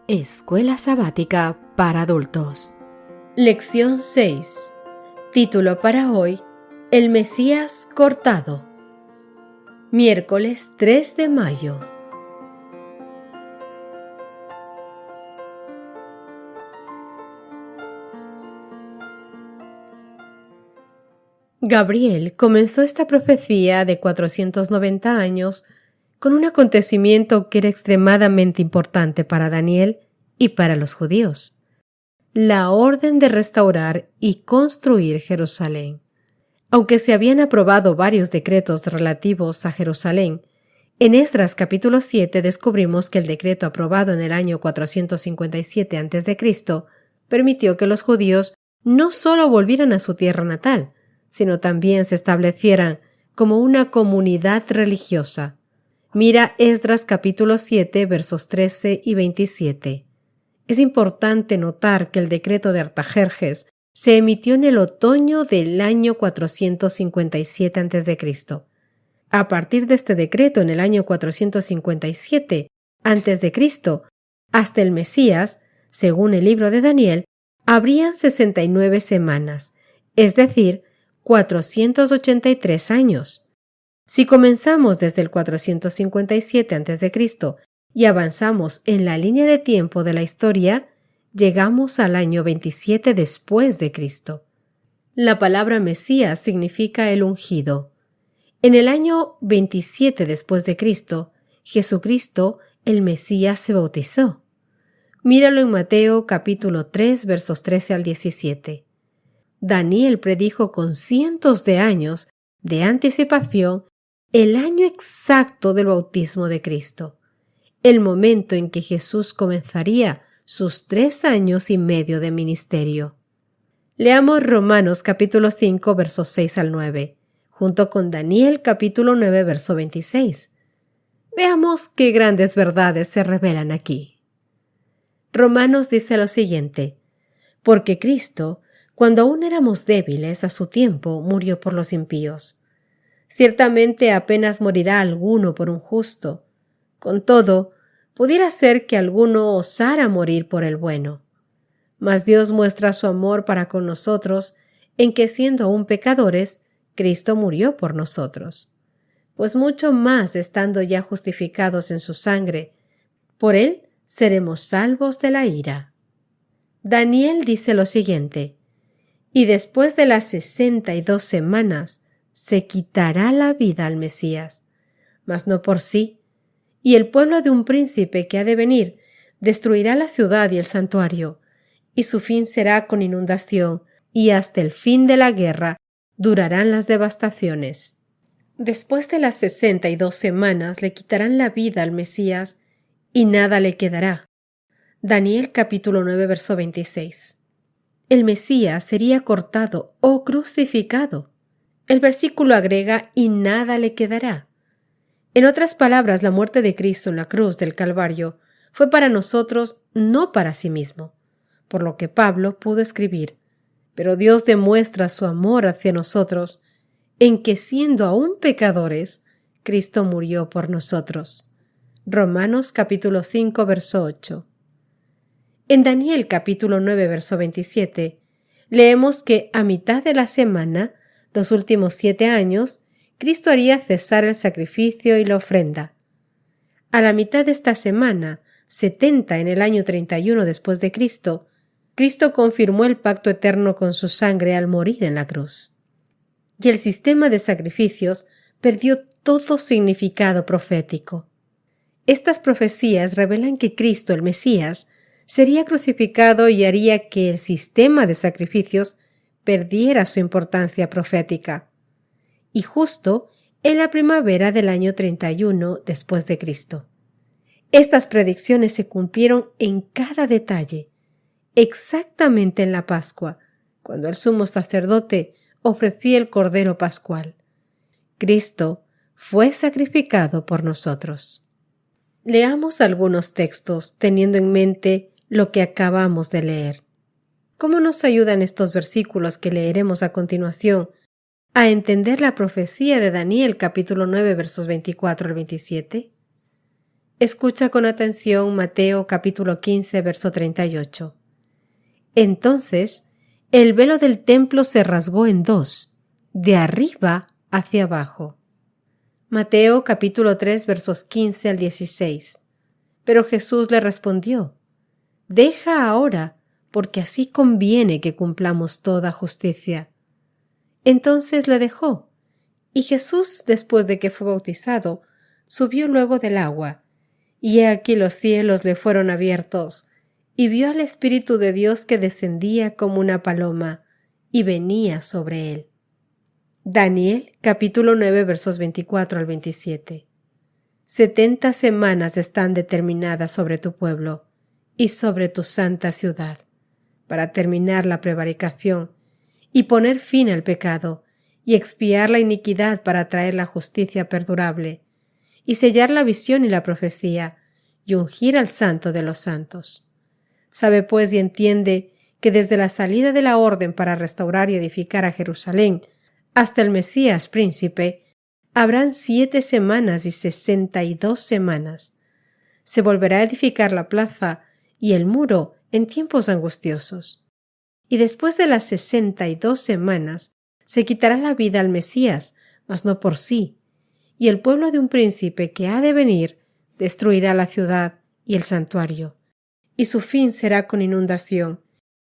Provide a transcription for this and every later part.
Escuela Sabática para Adultos. Lección 6. Título para hoy: El Mesías cortado. Miércoles 3 de mayo. Gabriel comenzó esta profecía de 490 años con un acontecimiento que era extremadamente importante para Daniel y para los judíos: la orden de restaurar y construir Jerusalén. Aunque se habían aprobado varios decretos relativos a Jerusalén, en Esdras capítulo 7 descubrimos que el decreto aprobado en el año 457 a.C. permitió que los judíos no solo volvieran a su tierra natal, sino también se establecieran como una comunidad religiosa. Mira Esdras capítulo 7 versos 13 y 27. Es importante notar que el decreto de Artajerjes se emitió en el otoño del año 457 a.C. A partir de este decreto, en el año 457 a.C., hasta el Mesías, según el libro de Daniel, habrían 69 semanas, es decir, 483 años. Si comenzamos desde el 457 a.C. y avanzamos en la línea de tiempo de la historia, llegamos al año 27 después de Cristo. La palabra Mesías significa el ungido. En el año 27 después de Cristo, Jesucristo, el Mesías, se bautizó. Míralo en Mateo capítulo 3 versos 13 al 17. Daniel predijo con cientos de años de anticipación el año exacto del bautismo de Cristo, el momento en que Jesús comenzaría sus 3 años y medio de ministerio. Leamos Romanos capítulo 5 versos 6 al 9, junto con Daniel capítulo 9 verso 26. Veamos qué grandes verdades se revelan aquí. Romanos dice lo siguiente: porque Cristo, cuando aún éramos débiles, a su tiempo murió por los impíos. Ciertamente apenas morirá alguno por un justo. Con todo, pudiera ser que alguno osara morir por el bueno. Mas Dios muestra su amor para con nosotros en que, siendo aún pecadores, Cristo murió por nosotros. Pues mucho más, estando ya justificados en su sangre, por él seremos salvos de la ira. Daniel dice lo siguiente: y después de las 62 semanas se quitará la vida al Mesías, mas no por sí, y el pueblo de un príncipe que ha de venir destruirá la ciudad y el santuario, y su fin será con inundación, y hasta el fin de la guerra durarán las devastaciones. Después de las 62 semanas le quitarán la vida al Mesías, y nada le quedará. Daniel capítulo 9 verso 26. El Mesías sería cortado o crucificado. El versículo agrega: y nada le quedará. En otras palabras, la muerte de Cristo en la cruz del Calvario fue para nosotros, no para sí mismo, por lo que Pablo pudo escribir: pero Dios demuestra su amor hacia nosotros en que, siendo aún pecadores, Cristo murió por nosotros. Romanos capítulo 5 verso 8. En Daniel capítulo 9 verso 27 leemos que a mitad de la semana, los últimos 7 años, Cristo haría cesar el sacrificio y la ofrenda. A la mitad de esta semana, 70 en el año 31 después de Cristo, Cristo confirmó el pacto eterno con su sangre al morir en la cruz. Y el sistema de sacrificios perdió todo significado profético. Estas profecías revelan que Cristo, el Mesías, sería crucificado y haría que el sistema de sacrificios perdiera su importancia profética. Y justo en la primavera del año 31 después de Cristo. Estas predicciones se cumplieron en cada detalle, exactamente en la Pascua, cuando el sumo sacerdote ofrecía el Cordero Pascual. Cristo fue sacrificado por nosotros. Leamos algunos textos teniendo en mente lo que acabamos de leer. ¿Cómo nos ayudan estos versículos que leeremos a continuación a entender la profecía de Daniel capítulo 9 versos 24 al 27? Escucha con atención Mateo capítulo 15, verso 38. Entonces, el velo del templo se rasgó en dos, de arriba hacia abajo. Mateo capítulo 3, versos 15 al 16. Pero Jesús le respondió: Deja ahora, porque así conviene que cumplamos toda justicia. Entonces le dejó, y Jesús, después de que fue bautizado, subió luego del agua, y he aquí los cielos le fueron abiertos, y vio al Espíritu de Dios que descendía como una paloma, y venía sobre él. Daniel capítulo 9 versos 24 al 27. 70 semanas están determinadas sobre tu pueblo y sobre tu santa ciudad, para terminar la prevaricación y poner fin al pecado, y expiar la iniquidad para traer la justicia perdurable, y sellar la visión y la profecía, y ungir al santo de los santos. Sabe pues y entiende que desde la salida de la orden para restaurar y edificar a Jerusalén hasta el Mesías príncipe, habrán 7 semanas y 62 semanas. Se volverá a edificar la plaza y el muro en tiempos angustiosos. Y después de las 62 semanas, se quitará la vida al Mesías, mas no por sí, y el pueblo de un príncipe que ha de venir destruirá la ciudad y el santuario, y su fin será con inundación,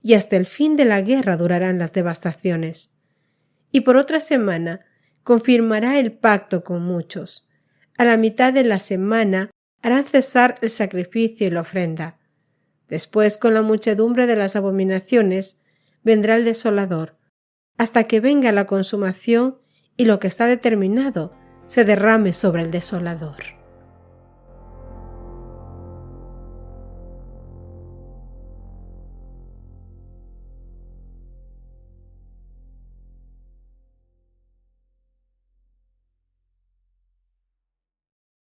y hasta el fin de la guerra durarán las devastaciones. Y por otra semana confirmará el pacto con muchos. A la mitad de la semana harán cesar el sacrificio y la ofrenda. Después, con la muchedumbre de las abominaciones, vendrá el desolador, hasta que venga la consumación y lo que está determinado se derrame sobre el desolador.